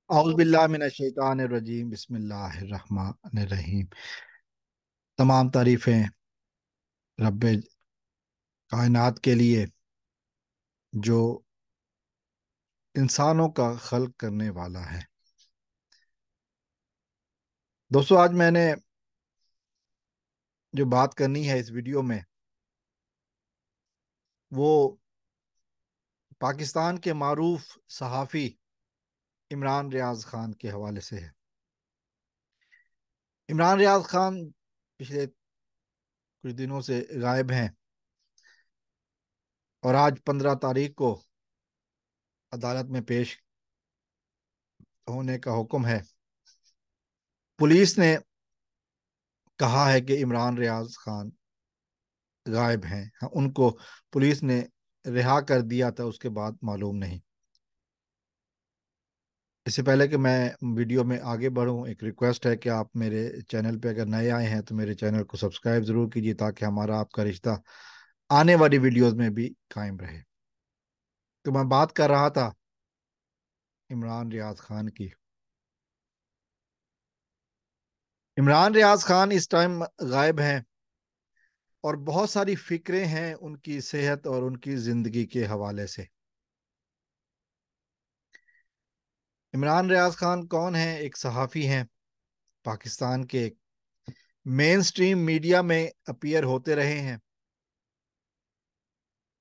औज़ बिल्लाहि मिनश शैतानिर रजीम बिस्मिल्लाहिर रहमानिर रहीम। तमाम तारीफ़ें रब्बे कायनात के लिए जो इंसानों का खल्क करने वाला है। दोस्तों, आज मैंने जो बात करनी है इस वीडियो में वो पाकिस्तान के मारूफ सहाफ़ी इमरान रियाज खान के हवाले से है। इमरान रियाज खान पिछले कुछ दिनों से गायब हैं और आज 15 तारीख को अदालत में पेश होने का हुक्म है। पुलिस ने कहा है कि इमरान रियाज खान गायब हैं। हाँ, उनको पुलिस ने रिहा कर दिया था, उसके बाद मालूम नहीं। इससे पहले कि मैं वीडियो में आगे बढ़ूं, एक रिक्वेस्ट है कि आप मेरे चैनल पे अगर नए आए हैं तो मेरे चैनल को सब्सक्राइब ज़रूर कीजिए ताकि हमारा आपका रिश्ता आने वाली वीडियोस में भी कायम रहे। तो मैं बात कर रहा था इमरान रियाज खान की। इमरान रियाज खान इस टाइम गायब हैं और बहुत सारी फिक्रें हैं उनकी सेहत और उनकी ज़िंदगी के हवाले से। इमरान रियाज खान कौन है? एक सहाफ़ी हैं, पाकिस्तान के मेन स्ट्रीम मीडिया में अपीयर होते रहे हैं,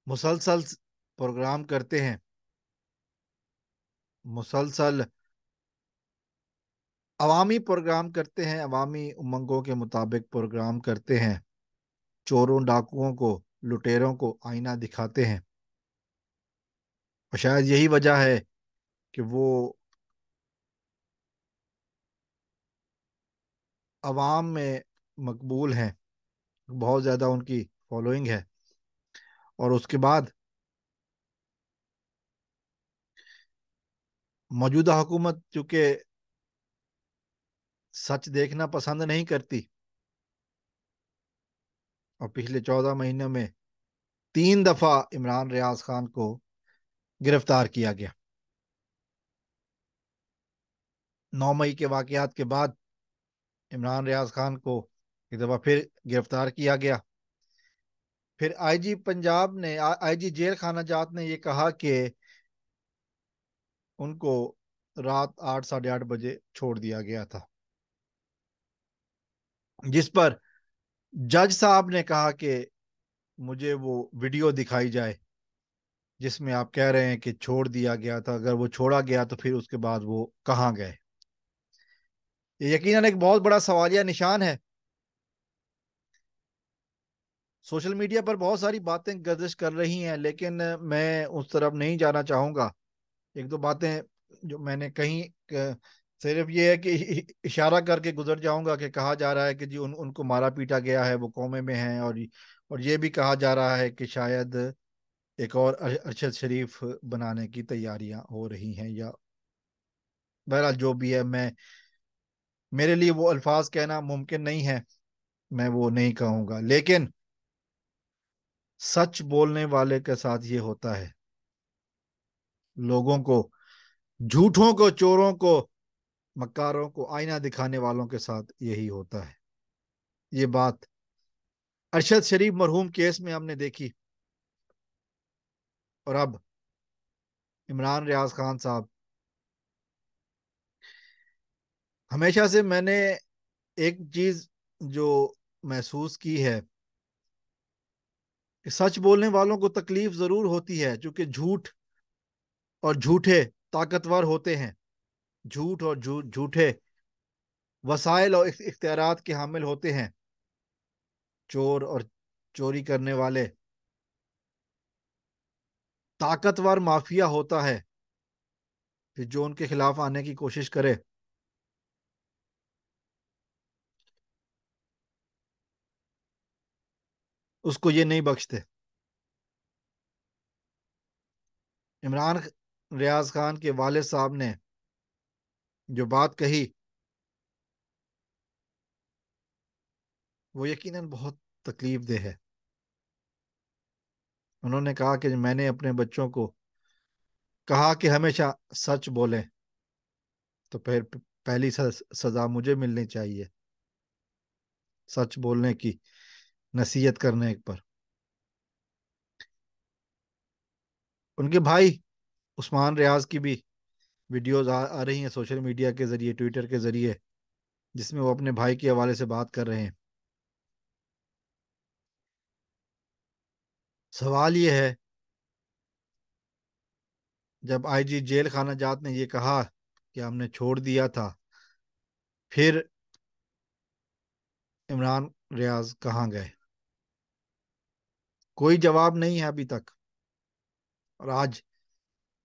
मुसलसल प्रोग्राम करते हैं, मुसलसल अवामी प्रोग्राम करते हैं, अवामी उमंगों के मुताबिक प्रोग्राम करते हैं, चोरों डाकुओं को, लुटेरों को आईना दिखाते हैं। और शायद यही वजह है कि वो अवाम में मकबूल हैं, बहुत ज़्यादा उनकी फॉलोइंग है। और उसके बाद मौजूदा हुकूमत चूंकि सच देखना पसंद नहीं करती और पिछले 14 महीनों में 3 दफा इमरान रियाज खान को गिरफ्तार किया गया। 9 मई के वाकयात के बाद इमरान रियाज खान को एक दफा फिर गिरफ्तार किया गया। फिर आईजी पंजाब ने, आईजी जेल खाना जात ने यह कहा कि उनको रात 8 साढ़े 8 बजे छोड़ दिया गया था, जिस पर जज साहब ने कहा कि मुझे वो वीडियो दिखाई जाए जिसमें आप कह रहे हैं कि छोड़ दिया गया था। अगर वो छोड़ा गया तो फिर उसके बाद वो कहाँ गए? ये यकीनन एक बहुत बड़ा सवालिया निशान है। सोशल मीडिया पर बहुत सारी बातें गर्दिश कर रही हैं, लेकिन मैं उस तरफ नहीं जाना चाहूंगा। एक दो बातें जो मैंने कहीं सिर्फ ये है कि इशारा करके गुजर जाऊंगा कि कहा जा रहा है कि जी उनको मारा पीटा गया है, वो कोमे में हैं। और ये भी कहा जा रहा है कि शायद एक और अरशद शरीफ बनाने की तैयारियां हो रही हैं, या बहरहाल जो भी है, मैं मेरे लिए वो अल्फाज कहना मुमकिन नहीं है, मैं वो नहीं कहूंगा। लेकिन सच बोलने वाले के साथ ये होता है, लोगों को, झूठों को, चोरों को, मक्कारों को आईना दिखाने वालों के साथ यही होता है। ये बात अरशद शरीफ मरहूम केस में हमने देखी, और अब इमरान रियाज खान साहब। हमेशा से मैंने एक चीज जो महसूस की है कि सच बोलने वालों को तकलीफ जरूर होती है, क्योंकि झूठ और झूठे ताकतवर होते हैं। झूठ और झूठे वसाइल और इख्तियारात के हामिल होते हैं। चोर और चोरी करने वाले ताकतवर माफिया होता है, फिर जो उनके खिलाफ आने की कोशिश करे उसको ये नहीं बख्शते। इमरान रियाज खान के वालिद साहब ने जो बात कही वो यकीनन बहुत तकलीफ दे है। उन्होंने कहा कि मैंने अपने बच्चों को कहा कि हमेशा सच बोलें, تو پھر پہلی سزا مجھے ملنی چاہیے، سچ بولنے کی، نصیحت کرنے پر۔ ان کے بھائی عثمان ریاض کی بھی ویڈیوز آ رہی ہیں سوشل میڈیا کے ذریعے، ٹویٹر کے ذریعے، جس میں وہ اپنے بھائی کے حوالے سے بات کر رہے ہیں۔ سوال یہ ہے، جب آئی جی جیل خانہ جات نے یہ کہا کہ ہم نے چھوڑ دیا تھا، پھر عمران ریاض کہاں گئے؟ کوئی جواب نہیں ہے ابھی تک، اور آج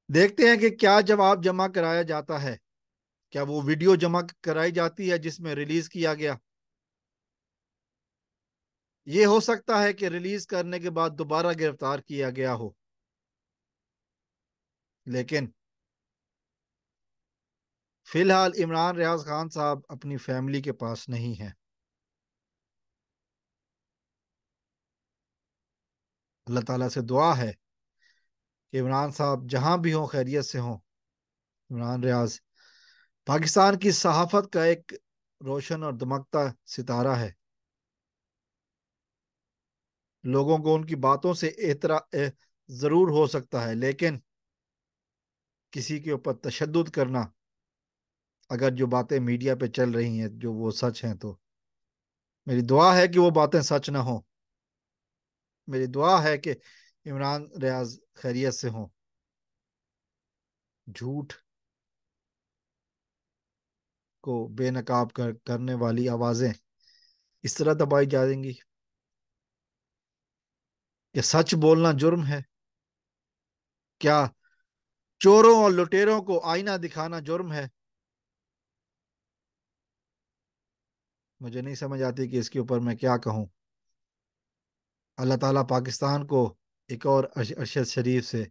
دیکھتے ہیں کہ کیا جواب جمع کرایا جاتا ہے۔ کیا وہ ویڈیو جمع کرائی جاتی ہے جس میں ریلیز کیا گیا؟ یہ ہو سکتا ہے کہ ریلیز کرنے کے بعد دوبارہ گرفتار کیا گیا ہو، لیکن فی الحال عمران ریاض خان صاحب اپنی فیملی کے پاس نہیں ہیں۔ اللہ تعالیٰ سے دعا ہے کہ عمران صاحب جہاں بھی ہوں خیریت سے ہوں۔ عمران ریاض پاکستان کی صحافت کا ایک روشن اور دمکتا ستارہ ہے۔ لوگوں کو ان کی باتوں سے ضرور ہو سکتا ہے، لیکن کسی کے اوپر تشدد کرنا، اگر جو باتیں میڈیا پہ چل رہی ہیں جو وہ سچ ہیں، تو میری دعا ہے کہ وہ باتیں سچ نہ ہوں۔ میری دعا ہے کہ عمران ریاض خیریت سے ہوں۔ جھوٹ کو بے نقاب کرنے والی آوازیں اس طرح دبائی جائیں گی کہ سچ بولنا جرم ہے؟ کیا چوروں اور لٹیروں کو آئینہ دکھانا جرم ہے؟ مجھے نہیں سمجھ آتی کہ اس کے اوپر میں کیا کہوں۔ اللہ تعالیٰ پاکستان کو ایک اور ارشد شریف سے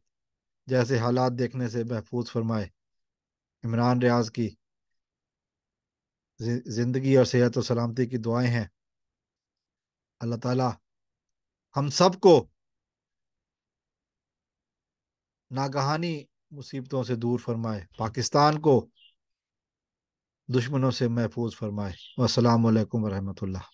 جیسے حالات دیکھنے سے محفوظ فرمائے۔ عمران ریاض کی زندگی اور صحت و سلامتی کی دعائیں ہیں۔ اللہ تعالیٰ ہم سب کو ناگہانی مصیبتوں سے دور فرمائے، پاکستان کو دشمنوں سے محفوظ فرمائے۔ والسلام علیکم ورحمۃ اللہ۔